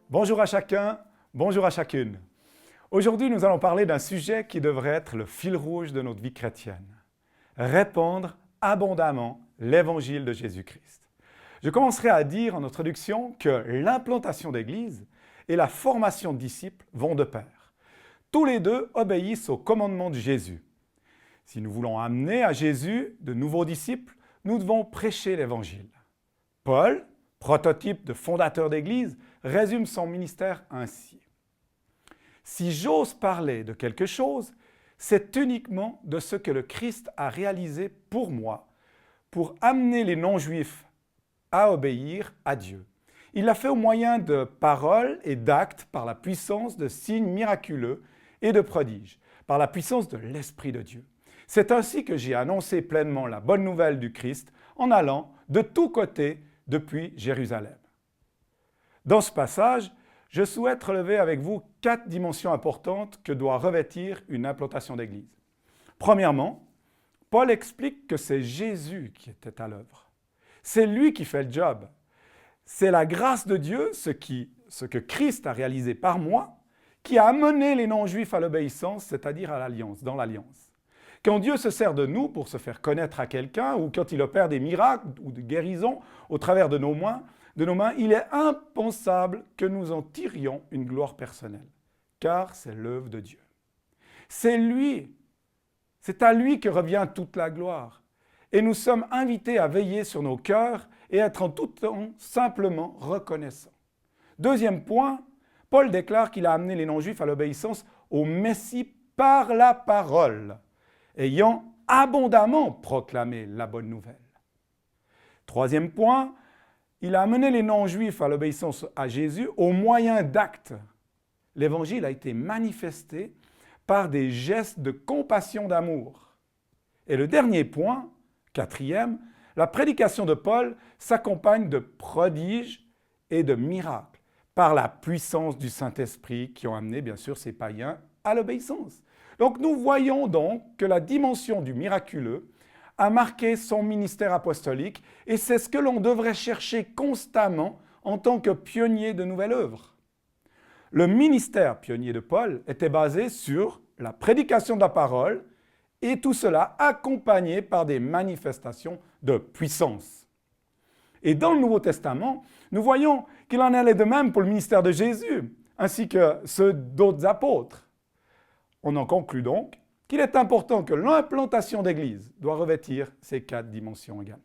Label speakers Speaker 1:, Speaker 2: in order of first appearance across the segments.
Speaker 1: Bonjour à chacun, bonjour à chacune. Aujourd'hui, nous allons parler d'un sujet qui devrait être le fil rouge de notre vie chrétienne. Répandre abondamment l'évangile de Jésus-Christ. Je commencerai à dire en introduction que l'implantation d'église et la formation de disciples vont de pair. Tous les deux obéissent au commandement de Jésus. Si nous voulons amener à Jésus de nouveaux disciples, nous devons prêcher l'évangile. Paul, prototype de fondateur d'église, résume son ministère ainsi. Si j'ose parler de quelque chose, c'est uniquement de ce que le Christ a réalisé pour moi, pour amener les non-juifs à obéir à Dieu. Il l'a fait au moyen de paroles et d'actes par la puissance de signes miraculeux et de prodiges, par la puissance de l'Esprit de Dieu. C'est ainsi que j'ai annoncé pleinement la bonne nouvelle du Christ en allant de tous côtés depuis Jérusalem. Dans ce passage, je souhaite relever avec vous 4 dimensions importantes que doit revêtir une implantation d'église. Premièrement, Paul explique que c'est Jésus qui était à l'œuvre. C'est lui qui fait le job. C'est la grâce de Dieu, ce que Christ a réalisé par moi, qui a amené les non-juifs à l'obéissance, c'est-à-dire à l'alliance, dans l'alliance. Quand Dieu se sert de nous pour se faire connaître à quelqu'un, ou quand il opère des miracles ou des guérisons au travers de nos mains, il est impensable que nous en tirions une gloire personnelle, car c'est l'œuvre de Dieu. C'est à lui que revient toute la gloire. Et nous sommes invités à veiller sur nos cœurs et être en tout temps simplement reconnaissants. Deuxième point, Paul déclare qu'il a amené les non-juifs à l'obéissance au Messie par la parole, ayant abondamment proclamé la bonne nouvelle. Troisième point, il a amené les non-juifs à l'obéissance à Jésus au moyen d'actes. L'Évangile a été manifesté par des gestes de compassion, d'amour. Et le dernier point, quatrième, la prédication de Paul s'accompagne de prodiges et de miracles par la puissance du Saint-Esprit qui ont amené bien sûr ces païens à l'obéissance. Donc nous voyons donc que la dimension du miraculeux a marqué son ministère apostolique et c'est ce que l'on devrait chercher constamment en tant que pionnier de nouvelle œuvre. Le ministère pionnier de Paul était basé sur la prédication de la parole et tout cela accompagné par des manifestations de puissance. Et dans le Nouveau Testament, nous voyons qu'il en allait de même pour le ministère de Jésus, ainsi que ceux d'autres apôtres. On en conclut donc qu'il est important que l'implantation d'église doit revêtir ces 4 dimensions également.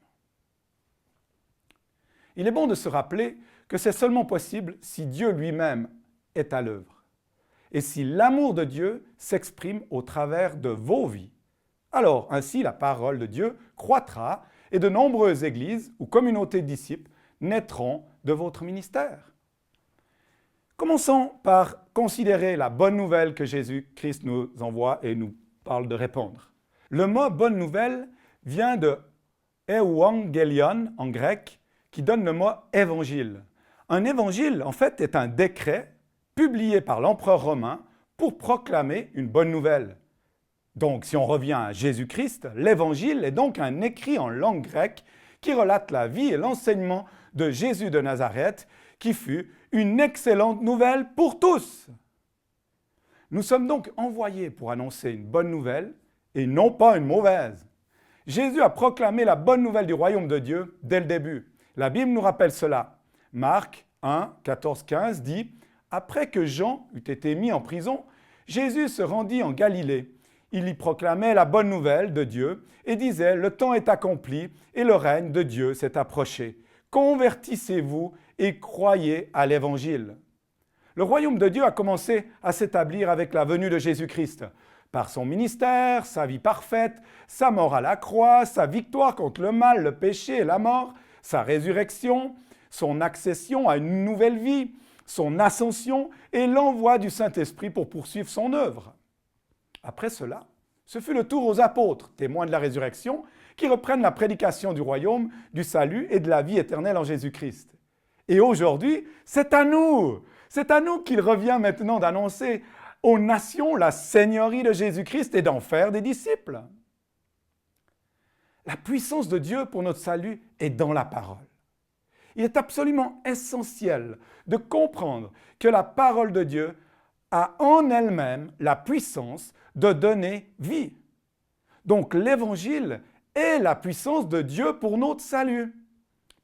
Speaker 1: Il est bon de se rappeler que c'est seulement possible si Dieu lui-même est à l'œuvre et si l'amour de Dieu s'exprime au travers de vos vies. Alors, ainsi, la parole de Dieu croîtra et de nombreuses églises ou communautés de disciples naîtront de votre ministère. Commençons par considérer la bonne nouvelle que Jésus-Christ nous envoie et nous parle de répandre. Le mot « bonne nouvelle » vient de « euangelion » en grec, qui donne le mot « évangile ». Un évangile, en fait, est un décret publié par l'empereur romain pour proclamer une bonne nouvelle. Donc, si on revient à Jésus-Christ, l'évangile est donc un écrit en langue grecque qui relate la vie et l'enseignement de Jésus de Nazareth, qui fut une excellente nouvelle pour tous. Nous sommes donc envoyés pour annoncer une bonne nouvelle et non pas une mauvaise. Jésus a proclamé la bonne nouvelle du royaume de Dieu dès le début. La Bible nous rappelle cela. Marc 1, 14, 15 dit « Après que Jean eut été mis en prison, Jésus se rendit en Galilée. Il y proclamait la bonne nouvelle de Dieu et disait « Le temps est accompli et le règne de Dieu s'est approché. Convertissez-vous et croyez à l'Évangile. » Le royaume de Dieu a commencé à s'établir avec la venue de Jésus-Christ. Par son ministère, sa vie parfaite, sa mort à la croix, sa victoire contre le mal, le péché et la mort, sa résurrection, son accession à une nouvelle vie, son ascension et l'envoi du Saint-Esprit pour poursuivre son œuvre. Après cela, ce fut le tour aux apôtres, témoins de la résurrection, qui reprennent la prédication du royaume, du salut et de la vie éternelle en Jésus-Christ. Et aujourd'hui, c'est à nous qu'il revient maintenant d'annoncer aux nations la seigneurie de Jésus-Christ et d'en faire des disciples. La puissance de Dieu pour notre salut est dans la parole. Il est absolument essentiel de comprendre que la parole de Dieu a en elle-même la puissance de donner vie. Donc l'Évangile est la puissance de Dieu pour notre salut.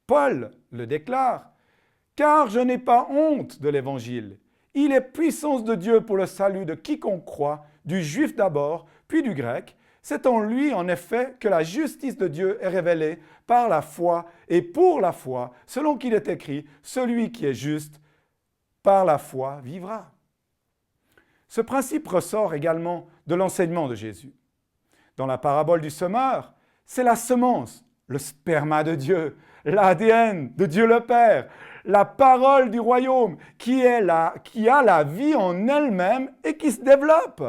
Speaker 1: Paul le déclare, « Car je n'ai pas honte de l'Évangile. Il est puissance de Dieu pour le salut de quiconque croit, du juif d'abord, puis du grec. C'est en lui, en effet, que la justice de Dieu est révélée par la foi et pour la foi, selon qu'il est écrit, celui qui est juste, par la foi, vivra. » Ce principe ressort également de l'enseignement de Jésus. Dans la parabole du semeur, c'est la semence, le sperma de Dieu, l'ADN de Dieu le Père, la parole du royaume qui a la vie en elle-même et qui se développe.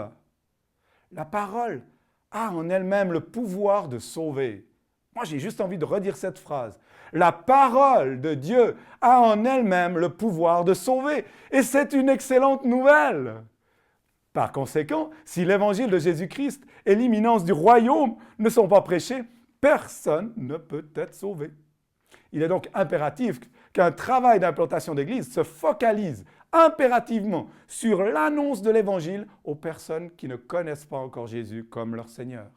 Speaker 1: La parole a en elle-même le pouvoir de sauver. Moi, j'ai juste envie de redire cette phrase. La parole de Dieu a en elle-même le pouvoir de sauver. Et c'est une excellente nouvelle. Par conséquent, si l'évangile de Jésus-Christ et l'imminence du royaume ne sont pas prêchés, personne ne peut être sauvé. Il est donc impératif qu'un travail d'implantation d'église se focalise impérativement sur l'annonce de l'évangile aux personnes qui ne connaissent pas encore Jésus comme leur Seigneur.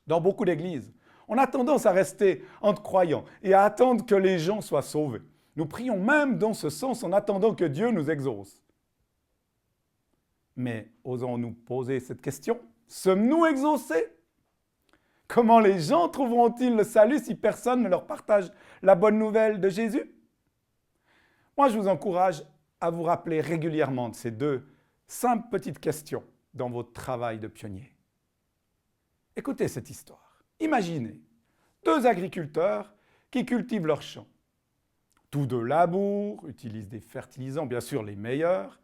Speaker 1: Dans beaucoup d'églises, on a tendance à rester entre croyants et à attendre que les gens soient sauvés. Nous prions même dans ce sens en attendant que Dieu nous exauce. Mais osons-nous poser cette question? Sommes-nous exaucés? Comment les gens trouveront-ils le salut si personne ne leur partage la bonne nouvelle de Jésus? Moi, je vous encourage à vous rappeler régulièrement de ces deux simples petites questions dans votre travail de pionnier. Écoutez cette histoire. Imaginez deux agriculteurs qui cultivent leurs champs. Tous deux labourent, utilisent des fertilisants, bien sûr les meilleurs.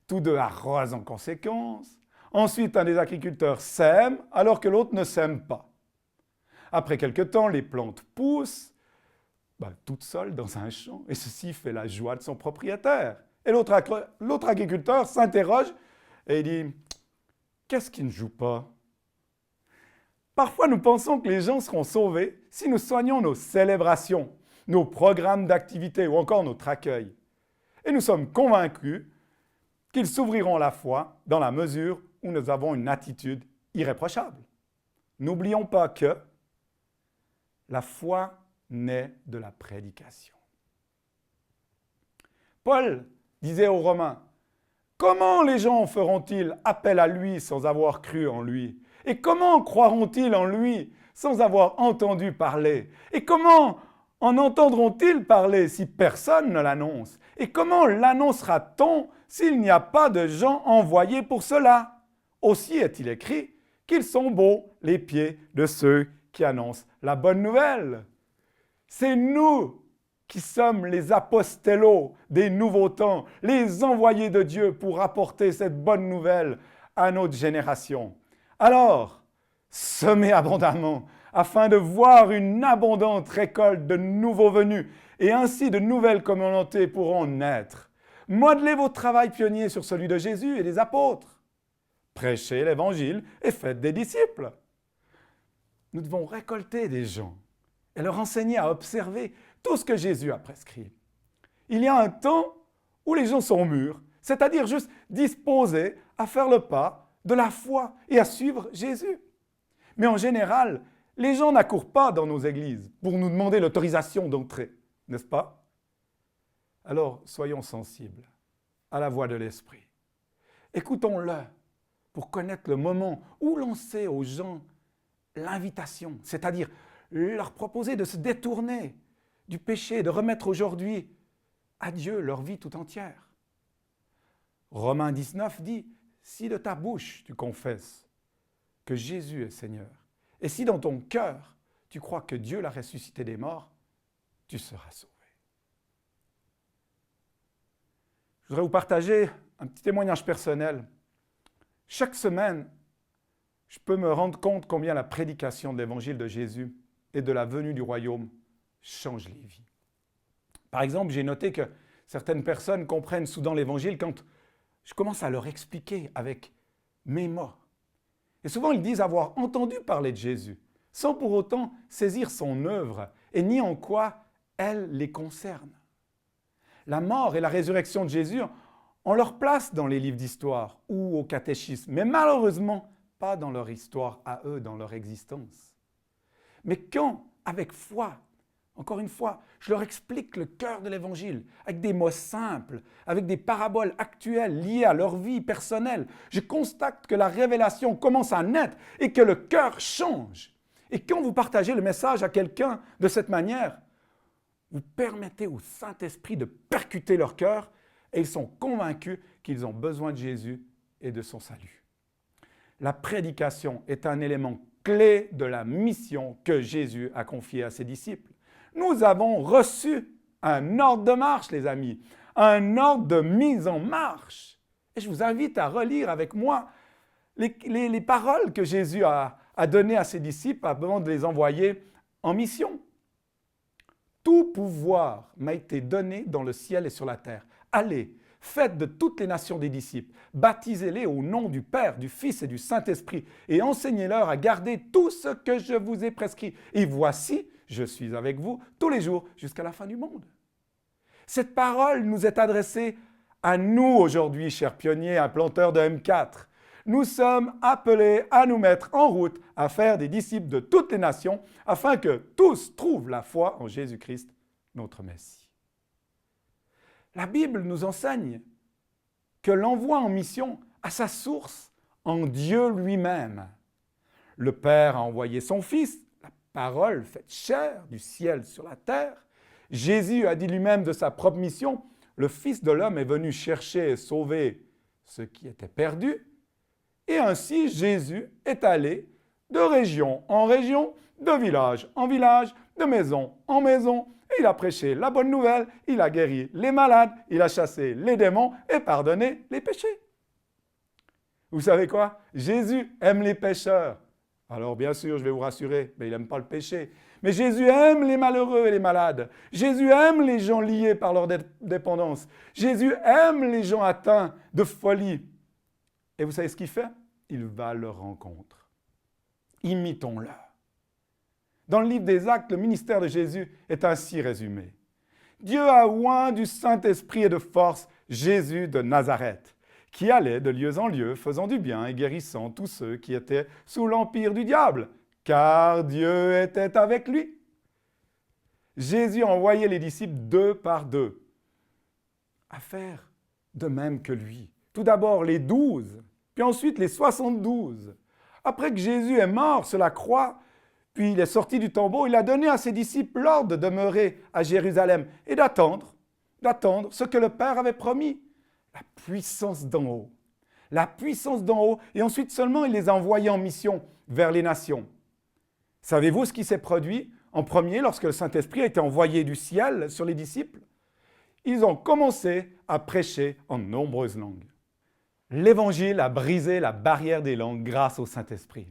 Speaker 1: Tous deux arrosent en conséquence. Ensuite, un des agriculteurs sème alors que l'autre ne sème pas. Après quelque temps, les plantes poussent, toutes seules dans un champ, et ceci fait la joie de son propriétaire. Et l'autre agriculteur s'interroge et dit « Qu'est-ce qui ne joue pas ?» Parfois, nous pensons que les gens seront sauvés si nous soignons nos célébrations, nos programmes d'activité ou encore notre accueil. Et nous sommes convaincus qu'ils s'ouvriront la foi dans la mesure où nous avons une attitude irréprochable. N'oublions pas que la foi naît de la prédication. Paul disait aux Romains, « Comment les gens feront-ils appel à lui sans avoir cru en lui? Et comment croiront-ils en lui sans avoir entendu parler? Et comment en entendront-ils parler si personne ne l'annonce? Et comment l'annoncera-t-on s'il n'y a pas de gens envoyés pour cela? Aussi est-il écrit qu'ils sont beaux les pieds de ceux qui annoncent la bonne nouvelle. » C'est nous qui sommes les apostellos des nouveaux temps, les envoyés de Dieu pour apporter cette bonne nouvelle à notre génération. Alors, semez abondamment afin de voir une abondante récolte de nouveaux venus et ainsi de nouvelles communautés pourront naître. Modelez votre travail pionnier sur celui de Jésus et des apôtres. Prêchez l'Évangile et faites des disciples. Nous devons récolter des gens et leur enseigner à observer tout ce que Jésus a prescrit. Il y a un temps où les gens sont mûrs, c'est-à-dire juste disposés à faire le pas de la foi et à suivre Jésus. Mais en général, les gens n'accourent pas dans nos églises pour nous demander l'autorisation d'entrer, n'est-ce pas? Alors, soyons sensibles à la voix de l'Esprit. Écoutons-le pour connaître le moment où lancer aux gens l'invitation, c'est-à-dire leur proposer de se détourner du péché et de remettre aujourd'hui à Dieu leur vie tout entière. Romains 19 dit, « Si de ta bouche tu confesses que Jésus est Seigneur, et si dans ton cœur tu crois que Dieu l'a ressuscité des morts, tu seras sauvé. » Je voudrais vous partager un petit témoignage personnel. Chaque semaine, je peux me rendre compte combien la prédication de l'évangile de Jésus et de la venue du royaume change les vies. Par exemple, j'ai noté que certaines personnes comprennent soudain l'évangile quand je commence à leur expliquer avec mes mots. Et souvent, ils disent avoir entendu parler de Jésus, sans pour autant saisir son œuvre et ni en quoi elle les concerne. La mort et la résurrection de Jésus ont leur place dans les livres d'histoire ou au catéchisme, mais malheureusement pas dans leur histoire à eux, dans leur existence. Mais quand, avec foi, encore une fois, je leur explique le cœur de l'Évangile, avec des mots simples, avec des paraboles actuelles liées à leur vie personnelle, je constate que la révélation commence à naître et que le cœur change. Et quand vous partagez le message à quelqu'un de cette manière, vous permettez au Saint-Esprit de percuter leur cœur et ils sont convaincus qu'ils ont besoin de Jésus et de son salut. La prédication est un élément clé de la mission que Jésus a confiée à ses disciples. Nous avons reçu un ordre de marche, les amis, un ordre de mise en marche. Et je vous invite à relire avec moi les paroles que Jésus a données à ses disciples avant de les envoyer en mission. Tout pouvoir m'a été donné dans le ciel et sur la terre. Allez, faites de toutes les nations des disciples, baptisez-les au nom du Père, du Fils et du Saint-Esprit, et enseignez-leur à garder tout ce que je vous ai prescrit. Et voici, je suis avec vous tous les jours jusqu'à la fin du monde. Cette parole nous est adressée à nous aujourd'hui, chers pionniers, implanteurs de M4. Nous sommes appelés à nous mettre en route, à faire des disciples de toutes les nations, afin que tous trouvent la foi en Jésus-Christ, notre Messie. La Bible nous enseigne que l'envoi en mission a sa source en Dieu lui-même. Le Père a envoyé son Fils, la parole faite chair du ciel sur la terre. Jésus a dit lui-même de sa propre mission, le Fils de l'homme est venu chercher et sauver ce qui était perdu. Et ainsi, Jésus est allé de région en région, de village en village, de maison en maison. Et il a prêché la bonne nouvelle, il a guéri les malades, il a chassé les démons et pardonné les péchés. Vous savez quoi? Jésus aime les pécheurs. Alors bien sûr, je vais vous rassurer, mais il n'aime pas le péché. Mais Jésus aime les malheureux et les malades. Jésus aime les gens liés par leur dépendance. Jésus aime les gens atteints de folie. Et vous savez ce qu'il fait? Il va à leur rencontre. Imitons-le. Dans le livre des Actes, le ministère de Jésus est ainsi résumé. Dieu a oint du Saint-Esprit et de force Jésus de Nazareth, qui allait de lieu en lieu, faisant du bien et guérissant tous ceux qui étaient sous l'empire du diable, car Dieu était avec lui. Jésus envoyait les disciples deux par deux à faire de même que lui. Tout d'abord les 12, puis ensuite les 72. Après que Jésus est mort sur la croix, puis il est sorti du tombeau, il a donné à ses disciples l'ordre de demeurer à Jérusalem et d'attendre ce que le Père avait promis. La puissance d'en haut. La puissance d'en haut. Et ensuite seulement, il les a envoyés en mission vers les nations. Savez-vous ce qui s'est produit en premier lorsque le Saint-Esprit a été envoyé du ciel sur les disciples? Ils ont commencé à prêcher en nombreuses langues. L'Évangile a brisé la barrière des langues grâce au Saint-Esprit.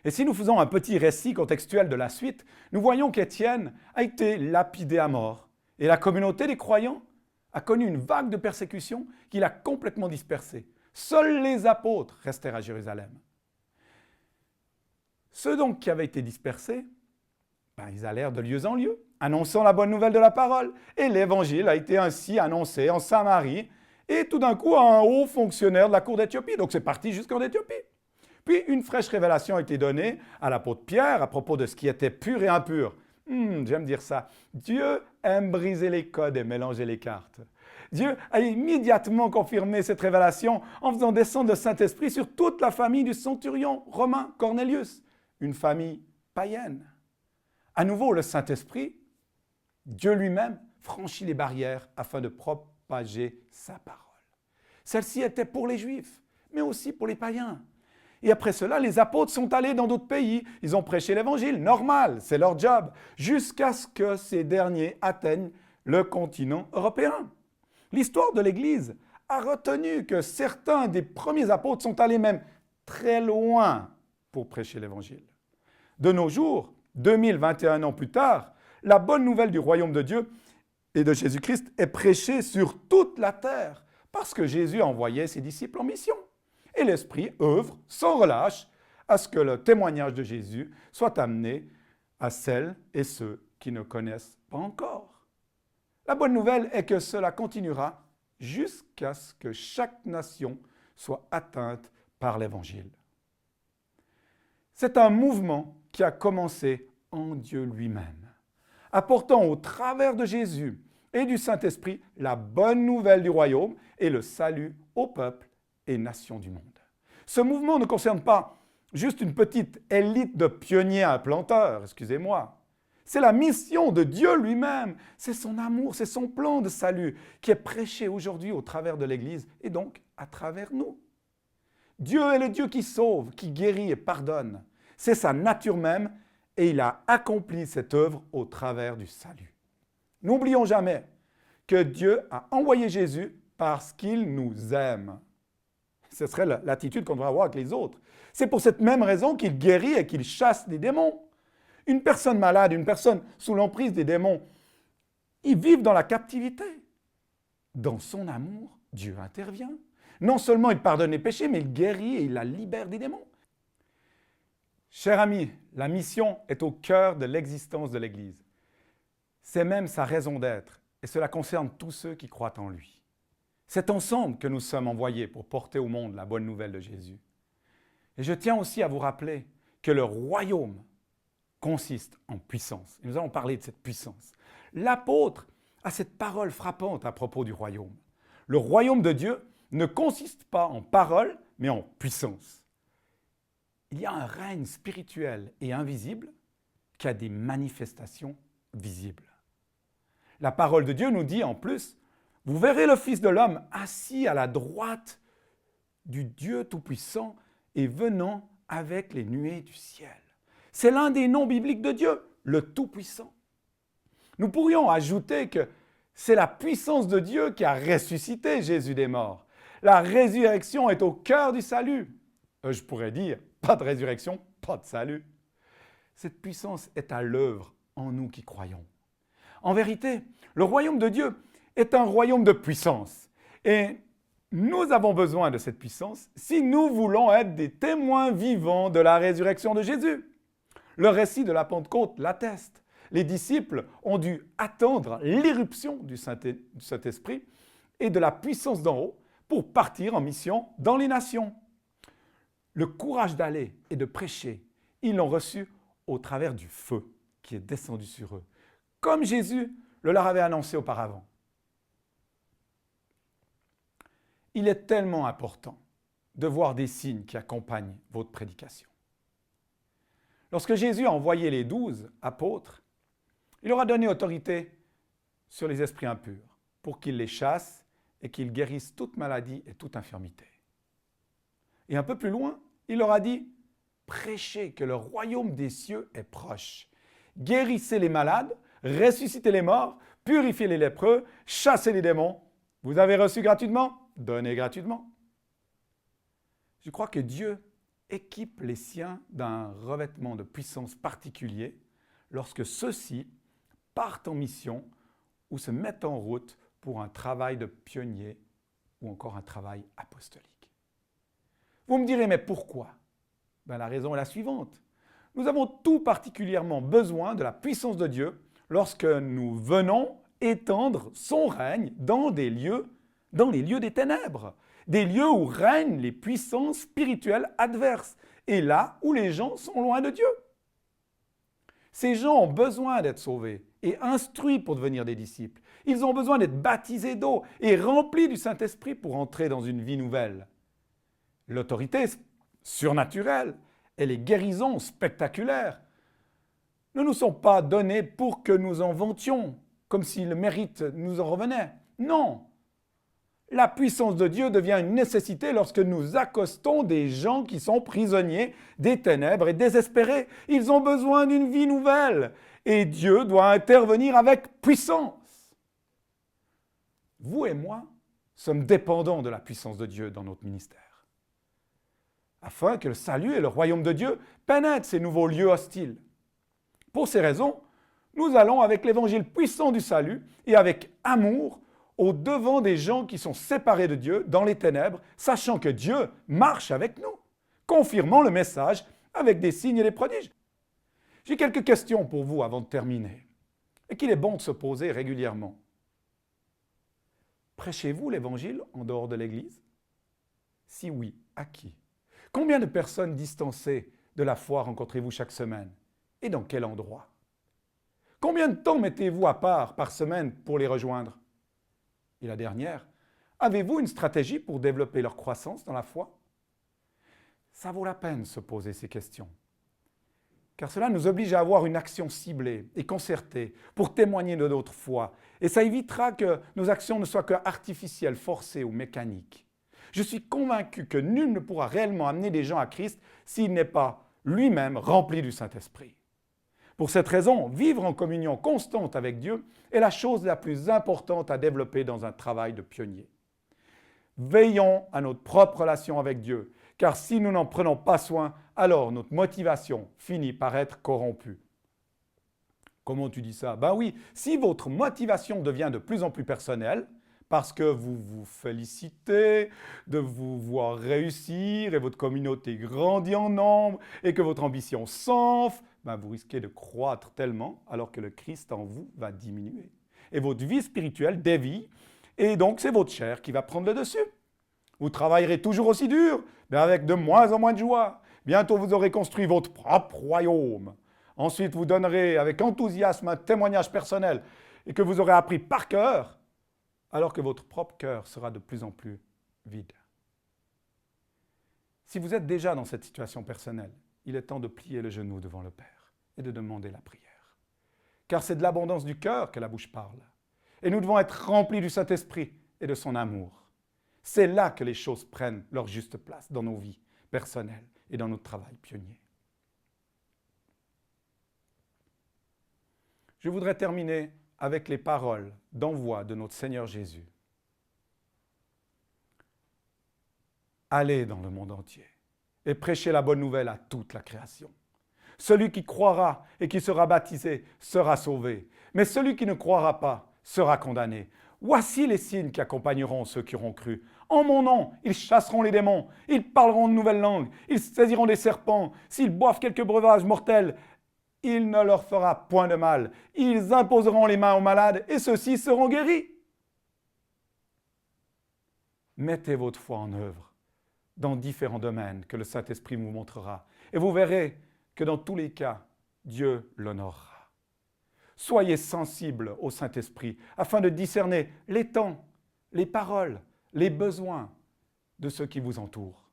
Speaker 1: Et si nous faisons un petit récit contextuel de la suite, nous voyons qu'Étienne a été lapidé à mort et la communauté des croyants a connu une vague de persécution qui l'a complètement dispersée. Seuls les apôtres restèrent à Jérusalem. Ceux donc qui avaient été dispersés, ils allèrent de lieu en lieu, annonçant la bonne nouvelle de la parole. Et l'Évangile a été ainsi annoncé en Samarie et tout d'un coup à un haut fonctionnaire de la cour d'Éthiopie. Donc c'est parti jusqu'en Éthiopie. Puis une fraîche révélation a été donnée à l'apôtre Pierre à propos de ce qui était pur et impur. J'aime dire ça. Dieu aime briser les codes et mélanger les cartes. Dieu a immédiatement confirmé cette révélation en faisant descendre le Saint-Esprit sur toute la famille du centurion romain Cornelius, une famille païenne. À nouveau, le Saint-Esprit, Dieu lui-même, franchit les barrières afin de propager sa parole. Celle-ci était pour les Juifs, mais aussi pour les païens. Et après cela, les apôtres sont allés dans d'autres pays. Ils ont prêché l'Évangile, normal, c'est leur job, jusqu'à ce que ces derniers atteignent le continent européen. L'histoire de l'Église a retenu que certains des premiers apôtres sont allés même très loin pour prêcher l'Évangile. De nos jours, 2021 ans plus tard, la bonne nouvelle du royaume de Dieu et de Jésus-Christ est prêchée sur toute la terre parce que Jésus envoyait ses disciples en mission. Et l'Esprit œuvre sans relâche à ce que le témoignage de Jésus soit amené à celles et ceux qui ne connaissent pas encore. La bonne nouvelle est que cela continuera jusqu'à ce que chaque nation soit atteinte par l'Évangile. C'est un mouvement qui a commencé en Dieu lui-même, apportant au travers de Jésus et du Saint-Esprit la bonne nouvelle du royaume et le salut aux peuples et nations du monde. Ce mouvement ne concerne pas juste une petite élite de pionniers implanteurs, excusez-moi. C'est la mission de Dieu lui-même, c'est son amour, c'est son plan de salut qui est prêché aujourd'hui au travers de l'Église et donc à travers nous. Dieu est le Dieu qui sauve, qui guérit et pardonne. C'est sa nature même et il a accompli cette œuvre au travers du salut. N'oublions jamais que Dieu a envoyé Jésus parce qu'il nous aime. Ce serait l'attitude qu'on devrait avoir avec les autres. C'est pour cette même raison qu'il guérit et qu'il chasse des démons. Une personne malade, une personne sous l'emprise des démons, ils vivent dans la captivité. Dans son amour, Dieu intervient. Non seulement il pardonne les péchés, mais il guérit et il la libère des démons. Chers amis, la mission est au cœur de l'existence de l'Église. C'est même sa raison d'être, et cela concerne tous ceux qui croient en lui. C'est ensemble que nous sommes envoyés pour porter au monde la bonne nouvelle de Jésus. Et je tiens aussi à vous rappeler que le royaume consiste en puissance. Et nous allons parler de cette puissance. L'apôtre a cette parole frappante à propos du royaume. Le royaume de Dieu ne consiste pas en parole, mais en puissance. Il y a un règne spirituel et invisible qui a des manifestations visibles. La parole de Dieu nous dit en plus, « Vous verrez le Fils de l'homme assis à la droite du Dieu Tout-Puissant et venant avec les nuées du ciel. » C'est l'un des noms bibliques de Dieu, le Tout-Puissant. Nous pourrions ajouter que c'est la puissance de Dieu qui a ressuscité Jésus des morts. La résurrection est au cœur du salut. Je pourrais dire, pas de résurrection, pas de salut. Cette puissance est à l'œuvre en nous qui croyons. En vérité, le royaume de Dieu est un royaume de puissance. Et nous avons besoin de cette puissance si nous voulons être des témoins vivants de la résurrection de Jésus. Le récit de la Pentecôte l'atteste. Les disciples ont dû attendre l'irruption du Saint-Esprit et de la puissance d'en haut pour partir en mission dans les nations. Le courage d'aller et de prêcher, ils l'ont reçu au travers du feu qui est descendu sur eux, comme Jésus le leur avait annoncé auparavant. Il est tellement important de voir des signes qui accompagnent votre prédication. Lorsque Jésus a envoyé les 12 apôtres, il leur a donné autorité sur les esprits impurs pour qu'ils les chassent et qu'ils guérissent toute maladie et toute infirmité. Et un peu plus loin, il leur a dit « Prêchez que le royaume des cieux est proche. Guérissez les malades, ressuscitez les morts, purifiez les lépreux, chassez les démons. Vous avez reçu gratuitement, donnez gratuitement. » Je crois que Dieu équipe les siens d'un revêtement de puissance particulier lorsque ceux-ci partent en mission ou se mettent en route pour un travail de pionnier ou encore un travail apostolique. Vous me direz, mais pourquoi? La raison est la suivante. Nous avons tout particulièrement besoin de la puissance de Dieu lorsque nous venons étendre son règne dans les lieux des ténèbres, des lieux où règnent les puissances spirituelles adverses, et là où les gens sont loin de Dieu. Ces gens ont besoin d'être sauvés et instruits pour devenir des disciples. Ils ont besoin d'être baptisés d'eau et remplis du Saint-Esprit pour entrer dans une vie nouvelle. L'autorité surnaturelle et les guérisons spectaculaires ne nous sont pas données pour que nous en vantions, comme si le mérite nous en revenait. Non! La puissance de Dieu devient une nécessité lorsque nous accostons des gens qui sont prisonniers des ténèbres et désespérés. Ils ont besoin d'une vie nouvelle et Dieu doit intervenir avec puissance. Vous et moi sommes dépendants de la puissance de Dieu dans notre ministère, afin que le salut et le royaume de Dieu pénètrent ces nouveaux lieux hostiles. Pour ces raisons, nous allons avec l'évangile puissant du salut et avec amour au devant des gens qui sont séparés de Dieu dans les ténèbres, sachant que Dieu marche avec nous, confirmant le message avec des signes et des prodiges. J'ai quelques questions pour vous avant de terminer, et qu'il est bon de se poser régulièrement. Prêchez-vous l'Évangile en dehors de l'Église? Si oui, à qui? Combien de personnes distancées de la foi rencontrez-vous chaque semaine? Et dans quel endroit? Combien de temps mettez-vous à part par semaine pour les rejoindre? Et la dernière, avez-vous une stratégie pour développer leur croissance dans la foi? Ça vaut la peine de se poser ces questions, car cela nous oblige à avoir une action ciblée et concertée pour témoigner de notre foi, et ça évitera que nos actions ne soient que artificielles, forcées ou mécaniques. Je suis convaincu que nul ne pourra réellement amener des gens à Christ s'il n'est pas lui-même rempli du Saint-Esprit. Pour cette raison, vivre en communion constante avec Dieu est la chose la plus importante à développer dans un travail de pionnier. Veillons à notre propre relation avec Dieu, car si nous n'en prenons pas soin, alors notre motivation finit par être corrompue. Comment tu dis ça? Ben oui, si votre motivation devient de plus en plus personnelle, parce que vous vous félicitez de vous voir réussir et votre communauté grandit en nombre et que votre ambition s'enfle, ben vous risquez de croître tellement alors que le Christ en vous va diminuer. Et votre vie spirituelle dévie et donc c'est votre chair qui va prendre le dessus. Vous travaillerez toujours aussi dur, mais avec de moins en moins de joie. Bientôt vous aurez construit votre propre royaume. Ensuite vous donnerez avec enthousiasme un témoignage personnel et que vous aurez appris par cœur, alors que votre propre cœur sera de plus en plus vide. Si vous êtes déjà dans cette situation personnelle, il est temps de plier le genou devant le Père et de demander la prière. Car c'est de l'abondance du cœur que la bouche parle. Et nous devons être remplis du Saint-Esprit et de son amour. C'est là que les choses prennent leur juste place dans nos vies personnelles et dans notre travail pionnier. Je voudrais terminer avec les paroles d'envoi de notre Seigneur Jésus. Allez dans le monde entier et prêchez la bonne nouvelle à toute la création. Celui qui croira et qui sera baptisé sera sauvé, mais celui qui ne croira pas sera condamné. Voici les signes qui accompagneront ceux qui auront cru. En mon nom, ils chasseront les démons, ils parleront de nouvelles langues, ils saisiront des serpents, s'ils boivent quelques breuvages mortels, il ne leur fera point de mal. Ils imposeront les mains aux malades et ceux-ci seront guéris. Mettez votre foi en œuvre dans différents domaines que le Saint-Esprit vous montrera et vous verrez que dans tous les cas, Dieu l'honorera. Soyez sensibles au Saint-Esprit afin de discerner les temps, les paroles, les besoins de ceux qui vous entourent.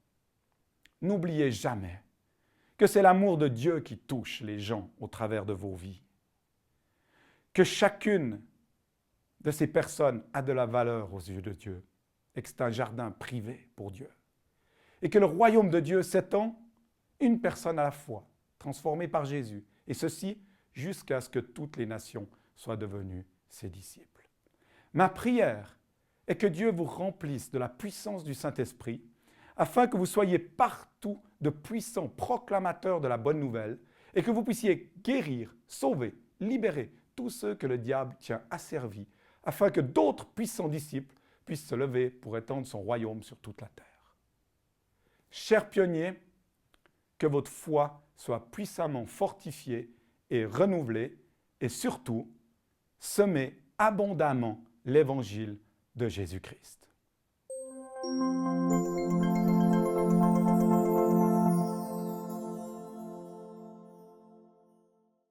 Speaker 1: N'oubliez jamais que c'est l'amour de Dieu qui touche les gens au travers de vos vies. Que chacune de ces personnes a de la valeur aux yeux de Dieu et que c'est un jardin privé pour Dieu. Et que le royaume de Dieu s'étend une personne à la fois, transformée par Jésus, et ceci jusqu'à ce que toutes les nations soient devenues ses disciples. Ma prière est que Dieu vous remplisse de la puissance du Saint-Esprit afin que vous soyez partout de puissants proclamateurs de la bonne nouvelle et que vous puissiez guérir, sauver, libérer tous ceux que le diable tient asservis, afin que d'autres puissants disciples puissent se lever pour étendre son royaume sur toute la terre. Chers pionniers, que votre foi soit puissamment fortifiée et renouvelée, et surtout, semez abondamment l'évangile de Jésus-Christ.